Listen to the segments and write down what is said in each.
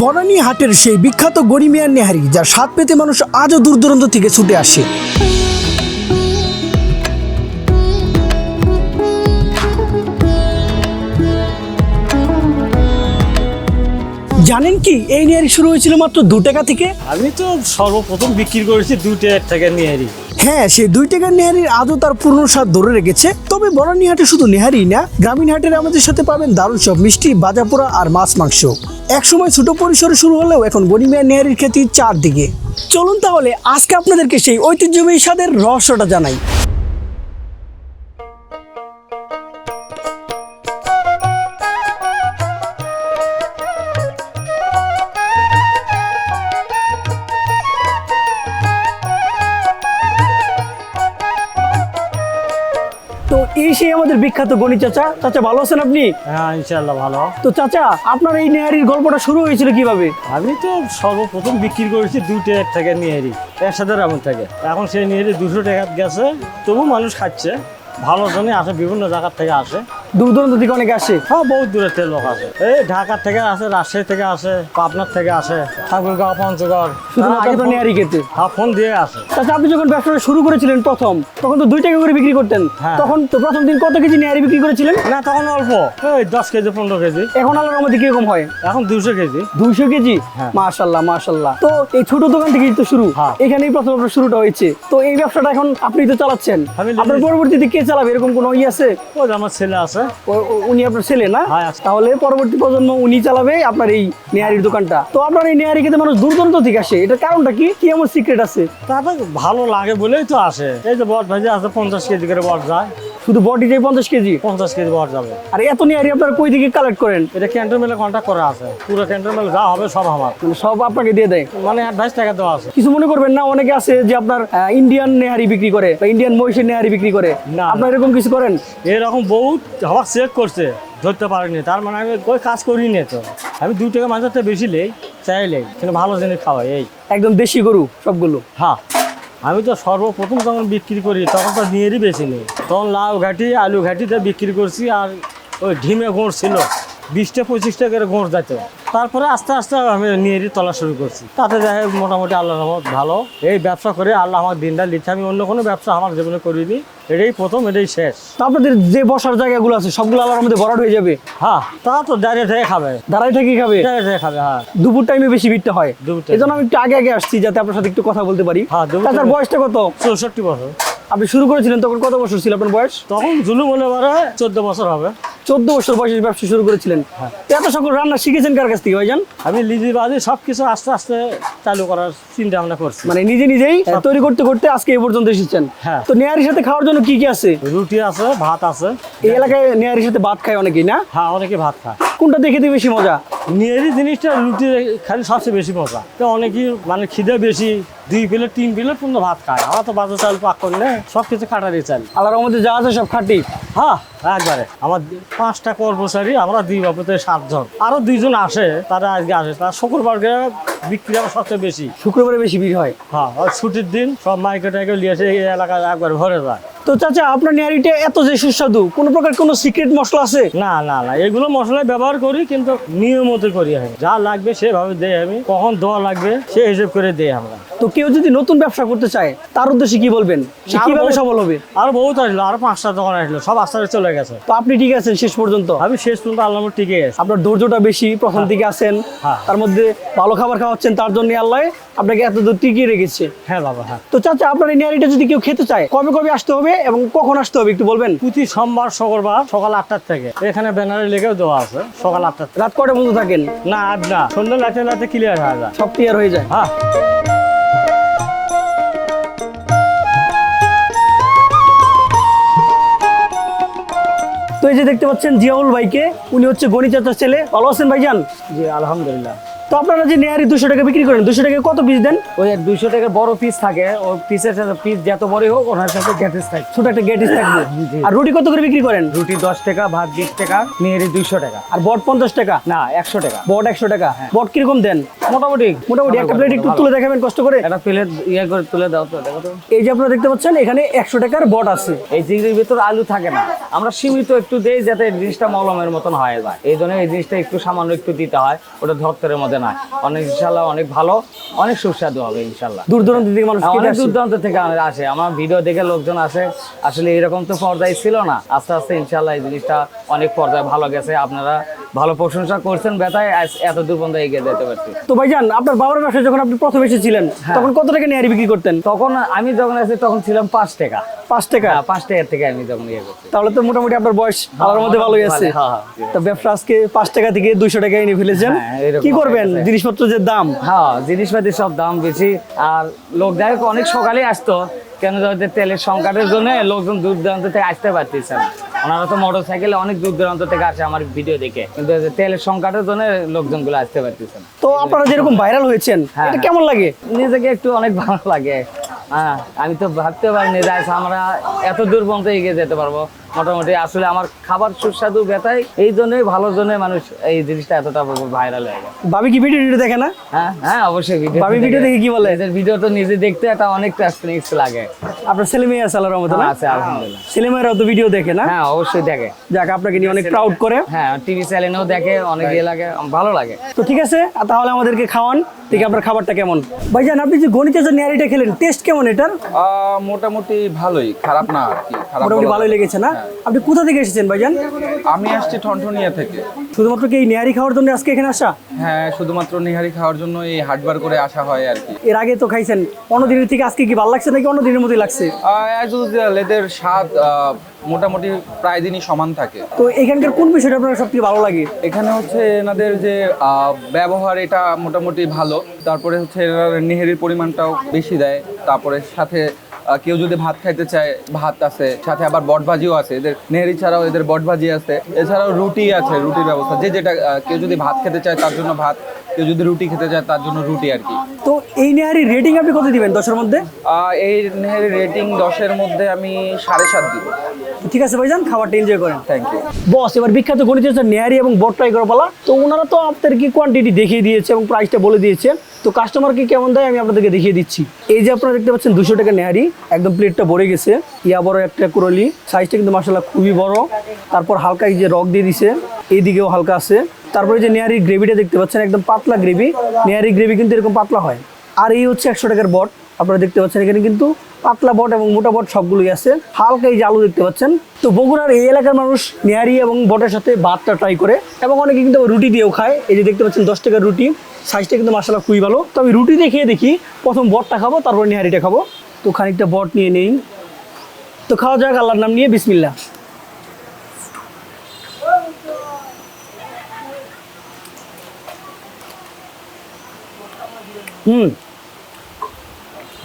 বনানী হাটের সেই বিখ্যাত গরিমিয়ার নেহারি, যার স্বাদ পেতে মানুষ আজও দূর দূরান্ত থেকে ছুটে আসে। জানেন কি, এই নেহারি শুরু হয়েছিল মাত্র 2 টাকা থেকে। আমি তো সর্বপ্রথম বিক্রি করেছি 2 টাকা নেহারি। হ্যাঁ, সেই 2 টাকার নেহারির আজও তার পুরনো স্বাদ ধরে রেখেছে। তবে বনানী হাটে শুধু নেহারি না, গ্রামীণ হাটের আমাদের সাথে পাবেন দারুণ সব মিষ্টি, ভাজাপোড়া আর মাছ মাংস। একসময় ছোট পরিসরে শুরু হলেও এখন গরিমিয়ার নেহারির খ্যাতি চারদিকে। চলুন তাহলে আজকে আপনাদেরকে সেই ঐতিহ্যবাহী স্বাদের রহস্যটা জানাই। তো এই সেই আমাদের বিখ্যাত গণি চাচা। চাচা ভালো আছেন আপনি? হ্যাঁ, ইনশাআল্লাহ ভালো। তো চাচা, আপনার এই নেহারির গল্পটা শুরু হয়েছিল কিভাবে? আমি তো সর্বপ্রথম বিক্রি করেছি 2 টাকা নেহারি, একসাথে এমন থাকে। এখন সেই নেহারি 200 টাকা গেছে, তবু মানুষ খাচ্ছে। ভালো জনে আসে, বিভিন্ন জায়গার থেকে আসে, দূর দূরান্ত থেকে অনেকে আসে। হ্যাঁ বহুত দূরের থেকে লোক আসে। এই ঢাকার থেকে আসে, রাজশাহী থেকে আসে, পাবনার থেকে আসে, ঠাকুরগাঁও, পঞ্চগড়, শুধুমাত্র নেহারি খেতে। হ্যাঁ ফোন দিয়ে আসে। চাচা, আপনি যখন ব্যবসাটা শুরু করেছিলেন প্রথম, তখন তো 2 টাকা করে বিক্রি করতেন। হ্যাঁ। তখন তো প্রথম দিন কত কেজি নেহারি বিক্রি করেছিলেন? না, তখন অল্প, এই 10 কেজি 15 কেজি। এখন আল্লাহর রহমতে কিরকম হয়? এখন 200 কেজি। 200 কেজি? হ্যাঁ। মাশাআল্লাহ মাশাআল্লাহ। তো এই ছোট দোকান থেকেই তো শুরু, হ্যাঁ। এখানেই প্রথম আপনার শুরুটা হয়েছে। তো এই ব্যবসাটা এখন আপনি তো চালাচ্ছেন, আমি আপনার পরবর্তীতে কে চালাবে এরকম কোনো আছে? ওই যে আমার ছেলে আছে। উনি আপনার ছেলে না? হ্যাঁ, আছে। তাহলে পরবর্তী প্রজন্ম উনি চালাবে আপনার এই নেহারির দোকানটা। তো আপনার এই নেহারি খেতে মানুষ দূর দূরান্ত থেকে আসে, এটার কারণটা কি? কি এমন সিক্রেট আছে? তারপর ভালো লাগে বলেই তো আসে। এই যে বট ভাজি আছে, 50 কেজি করে বট যায়। শুধু বডি যাই 50 কেজি? 50 কেজি বট যাবে। আর এত নেহারি আপনারা কই থেকে কালেক্ট করেন? এটা ক্যান্টন মেলে কন্ট্যাক্ট করা আছে। পুরো ক্যান্টন মেলে যা হবে সব আমার, মানে সব আপনাকে দিয়ে দেয়? মানে 28 টাকা দেওয়া আছে। কিছু মনে করবেন না, অনেকে আছে যে আপনার ইন্ডিয়ান নেহারি বিক্রি করে বা ইন্ডিয়ান মহিষের নেহারি বিক্রি করে। না। আপনার এরকম কিছু করেন? এরকম বহুত আমার চেক করছে, ধরতে পারিনি। তার মানে আমি ওই কাজ করিনি তো। আমি 2 টাকা মাঝে বেশি নেই, চাইলেই কিন্তু ভালো জিনিস খাওয়াই। এই একদম দেশি গরু সবগুলো? হ্যাঁ, আমি তো সর্বপ্রথম যখন বিক্রি করি তখন তো নিয়েরই বেশি নেই। তখন লাউ ঘাটি, আলু ঘাটিতে বিক্রি করছি। আর ওই ঢিমে গোঁড় ছিল, 20-25 টাকার গোঁড় যেত। তারপরে আস্তে আস্তে আমি নিয়েরই তলা শুরু করছি। তাতে যাই হোক মোটামুটি আল্লাহর রহমত ভালো। এই ব্যবসা করে আল্লাহ আমার দিনটা লিখছে। আমি অন্য কোনো ব্যবসা আমার জীবনে করিনি, এটাই প্রথম, এটাই শেষ। তো আপনাদের যে বসার জায়গাগুলো আছে সবগুলো আল্লাহর মধ্যে ভরাট হয়ে যাবে? হ্যাঁ, তা তো দাঁড়িয়ে থেকে খাবে, দাঁড়াই থেকে খাবে? দাঁড়িয়ে থেকে খাবে। হ্যাঁ, দুপুর টাইমে বেশি ভিড়টা হয়, দুপুর time। এই জন্য আমি একটু আগে আগে আসছি যাতে আপনার সাথে একটু কথা বলতে পারি। হ্যাঁ, দুপুর তার time। বয়সটা কত? 64 বছর। আপনি শুরু করেছিলেন তখন কত বছর ছিল আপনার বয়স? তখন জুলুম হলে পরে 14 বছর হবে। 14 বছর বয়সে ব্যবসা শুরু করেছিলেন। তো এত সকল রান্না শিখেছেন কার কাছ থেকে ভাইজান? আমি লিজিবাজি সবকিছু আস্তে আস্তে চালু করার চিন্তা ভাবনা করছি। মানে নিজে নিজেই তৈরি করতে করতে আজকে এই পর্যন্ত এসেছেন। হ্যাঁ। তো নেহারির সাথে খাওয়ার জন্য কি কি আছে? রুটি আছে, ভাত আছে। এই এলাকায় নেহারির সাথে ভাত খায় অনেকেই না? হ্যাঁ, অনেকে ভাত খায়। কোনটা দেখে দিয়ে বেশি মজা? নিয়েরই জিনিসটা রুটি খালি সবচেয়ে বেশি মজা। তো অনেকেই মানে খিদে বেশি 2 প্লেট 3 প্লেট পর্যন্ত ভাত খায়। আমার তো বাজার চাল পাক করলে সব কিছু কাটারি চাল। আল্লাহর রহমতে যা আছে সব খাঁটি। হ্যাঁ, একবারে। আমার 5টা কর্মচারী, আমরা 2 বাবুতে 7 জন। আরো 2 জন আসে, তারা আজকে আসে। তার শুক্রবার বিক্রি আমার সবচেয়ে বেশি। শুক্রবারে বেশি ভিড় হয়। হ্যাঁ, আর ছুটির দিন সব মাইকে টাইকে নিয়ে এসে এই এলাকায় একবার ভরে যায়। তো চাচা, আপনার নেহারিটা এত যে সুস্বাদু, কোনো প্রকার কোনো সিক্রেট মশলা আছে? না না না, এগুলো মশলা ব্যবহার করি কিন্তু নিয়মিত করি। আমি যা লাগবে সেভাবে দেই। আমি কখন দেওয়া লাগবে সে হিসেব করে দেই আমরা। তো কেউ যদি নতুন ব্যবসা করতে চায় তার উদ্দেশ্যে কি বলবেন? সে আরো কিভাবে বহুত- সফল হবে? আর বহুত আসলো, আরো 5টা দোকান আসলো, সব আস্তে আস্তে চলে গেছে। তো আপনি ঠিক আছেন শেষ পর্যন্ত? আমি শেষ পর্যন্ত আল্লাহ টিকে গেছি। আপনার ধৈর্যটা বেশি, প্রথম দিকে আছেন, হ্যাঁ। তার মধ্যে ভালো খাবার খাওয়াচ্ছেন, তার জন্য আল্লাহ আপনাকে এত দূর টিকিয়ে রেখেছে। হ্যাঁ বাবা, হ্যাঁ। তো চাচা, আপনার এই নেহারিটা যদি কেউ খেতে চায় কবে কবে আসতে হবে এবং কখন আসতে হবে একটু বলবেন? প্রতি সোমবার শুক্রবার সকাল 8টার থেকে। এখানে ব্যানারে লেগেও দেওয়া আছে সকাল 8টার থেকে। রাত কয়টা পর্যন্ত থাকেন? না, আজ না, সন্ধ্যা লাতে ক্লিয়ার হয়ে যায়। সব ক্লিয়ার হয়ে যায়? হ্যাঁ। তো এই যে দেখতে পাচ্ছেন জিয়াউল ভাইকে, উনি হচ্ছে গণি চাচার ছেলে। ভালো আছেন ভাইজান? জি আলহামদুলিল্লাহ। তো আপনারা যে নেহারি 200 টাকা বিক্রি করেন, 200 টাকা কত পিস দেন? ওই 200 টাকার বড় পিস থাকে, ও পিসের সাথে পিস যত বড়ই হোক ওনার সাথে গ্যাটিস থাকে। ছোট একটা গেটিস থাকবে। জি। আর রুটি কত করে বিক্রি করেন? রুটি 10 টাকা, ভাত 20 টাকা, নিয়েরি 200 টাকা। আর বট 50 টাকা? না, 100 টাকা। বট 100 টাকা। বট কিরকম দেন? মোটামুটি মোটামুটি একটা প্লেট একটু তুলে দেখাবেন কষ্ট করে? একটা প্লেট ইয়ে করে তুলে দাও তো, দেখো তো। এই যে আপনারা দেখতে পাচ্ছেন এখানে 100 টাকার বট আছে। এই চিংড়ির ভিতর আলু থাকে না, আমরা সীমিত একটু দেই যাতে এই জিনিসটা মলমের মতন হয়ে যায়। এই জন্য এই জিনিসটা একটু সামান্য একটু দিতে হয়, ওটা ধরতের মধ্যে না, অনেক ইনশাল্লাহ অনেক ভালো, অনেক সুস্বাদু হবে ইনশাল্লাহ। দূর দূরান্ত থেকে মানুষ খেতে অনেক আসে। দূর দূরান্ত থেকে আসে, আমার ভিডিও দেখে লোকজন আসে। আসলে এরকম তো পর্যায়ে ছিল না, আস্তে আস্তে ইনশাল্লাহ এই জিনিসটা অনেক পর্যায়ে ভালো গেছে। আপনারা ভালো প্রশংসা করছেন ব্যথায় এত দূর পর্যন্ত এগিয়ে যেতে পারছি। তো ভাইজান, আপনার বাবার ব্যবসায় যখন আপনি প্রথম এসেছিলেন তখন কত টাকা নেহারি বিক্রি করতেন? তখন আমি যখন আসি তখন ছিলাম 5 টাকা। 5 টাকা? 5 টাকার থেকে আমি যখন ইয়ে করছি। তাহলে তো মোটামুটি আপনার বয়স আল্লাহর মধ্যে ভালোই আছে। হ্যাঁ। তো ব্যবসা আজকে 5 টাকা থেকে 200 টাকায় এনে ফেলেছেন। হ্যাঁ, এরকম কি করবেন, হয়ে গেছে। জিনিসপত্র যে দাম। হ্যাঁ, জিনিসপাতি সব দাম বেশি। আর লোক যাই হোক অনেক সকালে আসতো, কেন যে তেলের সংকটের জন্য লোকজন দূর দূরান্ত থেকে আসতে পারতেছে না। ওনারা তো মোটর সাইকেলে অনেক দূর দূরান্ত থেকে আসে আমার ভিডিও দেখে, কিন্তু এই যে তেলের সংকটের জন্য লোকজনগুলো আসতে পারতেছে না। তো আপনারা যেরকম ভাইরাল হয়েছেন, হ্যাঁ, এটা কেমন লাগে? নিজেকে একটু অনেক ভালো লাগে। হ্যাঁ, আমি তো ভাবতে পারিনি যে আজ আমরা এত দূর পর্যন্ত এগিয়ে যেতে পারবো। মোটামুটি আসলে আমার খাবার সুস্বাদু ব্যথায় এই জন্যই ভালোর জন্য মানুষ এই জিনিসটা এতটা ভাইরাল হয়ে গেছে। ভাবি কি ভিডিও দেখে না? হ্যাঁ অবশ্যই ভাবি ভিডিও দেখে কি বলে? ভিডিও তো নিজে দেখতে একটা অনেক ট্রান্সফারেন্স লাগে। আপনার ছেলে মেয়ে আছে আল্লাহর রহমতে না? আছে আলহামদুলিল্লাহ। ছেলে মেয়েরাও তো ভিডিও দেখে না? হ্যাঁ অবশ্যই দেখে। যাক, আপনাকে নিয়ে অনেক প্রাউড করে। হ্যাঁ, টিভি চ্যানেলেও দেখে, অনেক ইয়ে লাগে, ভালো লাগে। তো ঠিক আছে, তাহলে আমাদেরকে খাওয়ান, দেখি আপনার খাবারটা কেমন। ভাইজান, আপনি যে গণিতের যে নেহারিটা খেলেন, টেস্ট কেমন এটার? মোটামুটি ভালোই, খারাপ না আর কি। খারাপ মোটামুটি বলা ভালোই যায়। লেগেছে না? আপনি কোথা থেকে এসেছেন ভাইজান? আমি আসছি ঠনঠনিয়া থেকে। শুধুমাত্র কি এই নেহারি খাওয়ার জন্য আজকে এখানে আসা? হ্যাঁ, শুধুমাত্র নিহারি খাওয়ার জন্য এই হাটবার করে আসা হয় আর কি। এর আগে তো খাইছেন, অন্য দিনের থেকে আজকে কি ভালো লাগছে নাকি অন্য দিনের মতোই লাগছে? অ্যাজ ইউজুয়াল এদের স্বাদ মোটামুটি প্রায় দিনই সমান থাকে। তো এখানকার কোন বিষয়টা আপনার সবথেকে ভালো লাগে? এখানে হচ্ছে এনাদের যে ব্যবহার, এটা মোটামুটি ভালো। তারপরে হচ্ছে এরা নেহেরির পরিমাণটাও বেশি দেয়। তারপরে সাথে কেউ যদি ভাত খাইতে চায়, ভাত আছে, সাথে আবার বটভাজিও আছে। এদের নেহেরি ছাড়াও এদের বটভাজি আছে, এছাড়াও রুটি আছে, রুটির ব্যবস্থা। যে যেটা কেউ যদি ভাত খেতে চায় তার জন্য ভাত, কেউ যদি রুটি খেতে চায় তার জন্য রুটি আর কি। তো এই নেহারি রেটিং আপনি কত দিবেন 10-এর মধ্যে? এই নেহেরির রেটিং 10-এর মধ্যে আমি 7.5 দিব। ঠিক আছে ভাইজান, খাবারটা এনজয় করেন। Thank you. বস, এবার বিখ্যাত গণিত নেহারি এবং বট ট্রাই করা বলা। তো ওনারা তো আপনাদেরকে কোয়ান্টিটি দেখিয়ে দিয়েছে এবং প্রাইসটা বলে দিয়েছে। তো কাস্টমারকে কেমন দেয় আমি আপনাদেরকে দেখিয়ে দিচ্ছি। এই যে আপনারা দেখতে পাচ্ছেন 200 টাকা নেহারি, একদম প্লেটটা ভরে গেছে। ইয়া বড় একটা কুরলি, সাইজটা কিন্তু মাশাআল্লাহ খুবই বড়। তারপর হালকা এই যে রক দিয়ে দিছে, এইদিকেও হালকা আছে। তারপরে যে নেহারির গ্রেভিটা দেখতে পাচ্ছেন, একদম পাতলা গ্রেভি। নেহারি গ্রেভি কিন্তু এরকম পাতলা হয়। আর এই হচ্ছে 100 টাকার বট, আপনারা দেখতে পাচ্ছেন এখানে কিন্তু পাতলা বট এবং মোটা বট সবগুলোই আছে। হালকা এই যে আলু দেখতে পাচ্ছেন। তো বগুড়ার এই এলাকার মানুষ নেহারি এবং বটের সাথে ভাতটা ট্রাই করে, এবং অনেকে কিন্তু রুটি দিয়েও খায়। এই যে দেখতে পাচ্ছেন 10 টাকার রুটি, সাইজটা কিন্তু মাশাআল্লাহ খুবই ভালো। তো আমি রুটি দিয়ে খেয়ে দেখি, প্রথম বটটা খাবো তারপর নেহারিটা খাবো। তো খানিকটা বট নিয়ে নেই, তো খাওয়া যাক আল্লাহর নাম নিয়ে, বিসমিল্লাহ।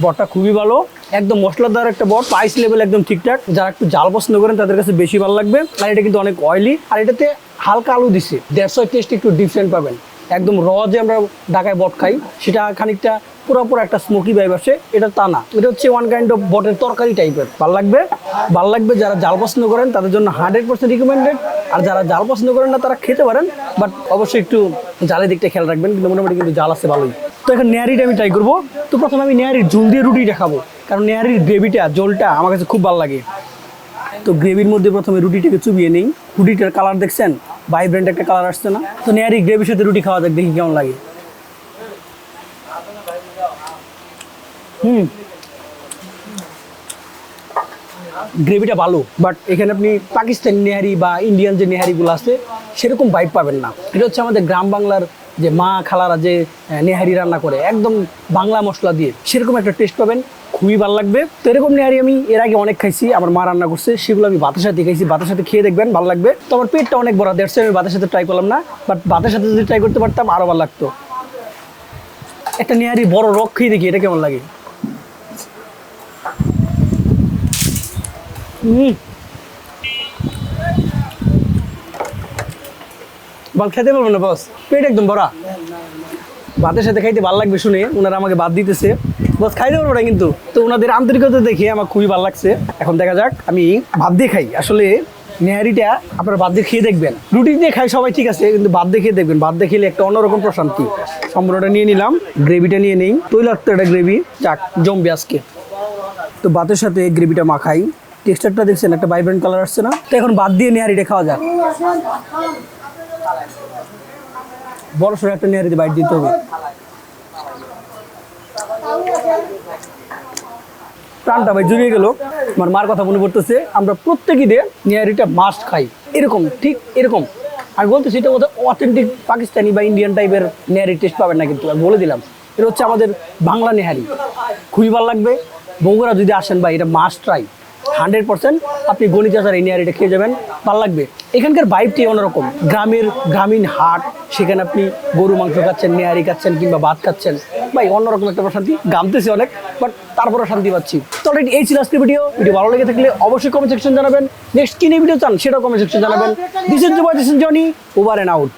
বটটা খুবই ভালো, একদম মশলাদার একটা বট, স্পাইস লেভেল একদম ঠিকঠাক। যারা একটু জাল পছন্দ করেন তাদের কাছে বেশি ভালো লাগবে। আর এটা কিন্তু অনেক অয়েলি, আর এটাতে হালকা আলু দিছে, দ্যাটস ওয়াই টেস্ট একটু ডিফারেন্ট পাবেন। একদম র যে আমরা ঢাকায় বট খাই, সেটা খানিকটা পুরোপুরি একটা স্মোকি ভাইব আসে, এটা তা না। এটা হচ্ছে ওয়ান কাইন্ড অফ বটের তরকারি টাইপের। ভালো লাগবে যারা জাল পছন্দ করেন তাদের জন্য 100% রিকমেন্ডেড। আর যারা জাল পছন্দ করেন না তারা খেতে পারেন, বাট অবশ্যই একটু জালের দিকটা খেয়াল রাখবেন। কিন্তু মোটামুটি কিন্তু জাল আছে ভালোই। তো এখন নেহারিটা আমি ট্রাই করবো। তো প্রথমে আমি নেহারির ঝোল দিয়ে রুটিটা খাবো, কারণ নেহারির গ্রেভিটা, ঝোলটা আমার কাছে খুব ভালো লাগে। তো গ্রেভির মধ্যে প্রথমে রুটিটাকে চুবিয়ে নিই। রুটিটার কালার দেখছেন, ভাইব্রেন্ট একটা কালার আসছে না? তো নেহারি গ্রেভির সাথে রুটি খাওয়া যাক, দেখি কেমন লাগে। গ্রেভিটা ভালো, বাট এখানে আপনি পাকিস্তানি নেহারি বা ইন্ডিয়ান যে নেহারিগুলো আছে সেরকম ভাইব পাবেন না। এটা হচ্ছে আমাদের গ্রাম বাংলার যে মা খালারা যে নেহারি রান্না করে একদম বাংলা মশলা দিয়ে, সেরকম একটা টেস্ট পাবেন, খুবই ভালো লাগবে। তো এরকম নেহারি আমি এর আগে অনেক খাইছি, আমার মা রান্না করছে, সেগুলো আমি ভাতের সাথে খাইছি। ভাতের সাথে খেয়ে দেখবেন, ভালো লাগবে। তো আমার পেটটা অনেক বড়, দেড়শো, আমি ভাতের সাথে ট্রাই করলাম না, বাট ভাতের সাথে যদি ট্রাই করতে পারতাম আরও ভালো লাগতো। একটা নেহারি বড় রক খেয়ে দেখি এটা কেমন লাগে। ভাত খেতে পারবো না বস, পেট একদম ভরা। ভাতের সাথে খাইতে ভালো লাগবে শুনে ওনারা আমাকে ভাত দিতেছে, বস খাইতে পারবো না কিন্তু। তো ওনাদের আন্তরিকতা দেখে আমার খুবই ভালো লাগছে। এখন দেখা যাক, আমি ভাত দিয়ে খাই। আসলে নেহারিটা আপনারা ভাত দিয়ে খেয়ে দেখবেন। রুটি দিয়ে খাই সবাই ঠিক আছে, কিন্তু ভাত দিয়ে খেয়ে দেখবেন। ভাত দিয়ে খেলে একটা অন্যরকম প্রশান্তি। সম্পূর্ণটা নিয়ে নিলাম, গ্রেভিটা নিয়ে নেই, তৈলাক্ত একটা গ্রেভি, যাক জমবে আজকে। তো ভাতের সাথে গ্রেভিটা মাখাই, টেক্সচারটা দেখছেন একটা ভাইব্রেন্ট কালার আসছে না? তো এখন ভাত দিয়ে নেহারিটা খাওয়া যাক। বড় সড়ো একটা নেহারিতে বাইট দিতে হবে। প্রাণটা ভাই জুড়িয়ে গেল। আমার মার কথা মনে পড়তেছে, আমরা প্রত্যেকই দিয়ে নেহারিটা মাস্ট খাই, এরকম ঠিক এরকম। আমি বলতেছি এটা বোধহয় অথেন্টিক পাকিস্তানি বা ইন্ডিয়ান টাইপের নেহারি টেস্ট পাবেন না, কিন্তু আমি বলে দিলাম এটা হচ্ছে আমাদের বাংলা নেহারি। খুবই ভালো লাগবে। বগুড়া যদি আসেন ভাই, এটা মাস্ট ট্রাই 100%। আপনি গণিত চাচার এই নেহারিটা খেয়ে যাবেন, ভালো লাগবে। এখানকার ভাইবটি অন্যরকম, গ্রামীণ হাট, সেখানে আপনি গরু মাংস খাচ্ছেন, নেহারি খাচ্ছেন কিংবা ভাত খাচ্ছেন, ভাই অন্যরকম একটা প্রশান্তি। ঘামতেছি অনেক, বাট তারপরে শান্তি পাচ্ছি। তো অলরেডি এই ছিল আজকের ভিডিও ভালো লেগে থাকলে অবশ্যই কমেন্ট সেকশন জানাবেন। নেক্সট কি নিয়ে ভিডিও চান সেটাও কমেন্ট সেকশন জানাবেন। This is Johnny, over and out.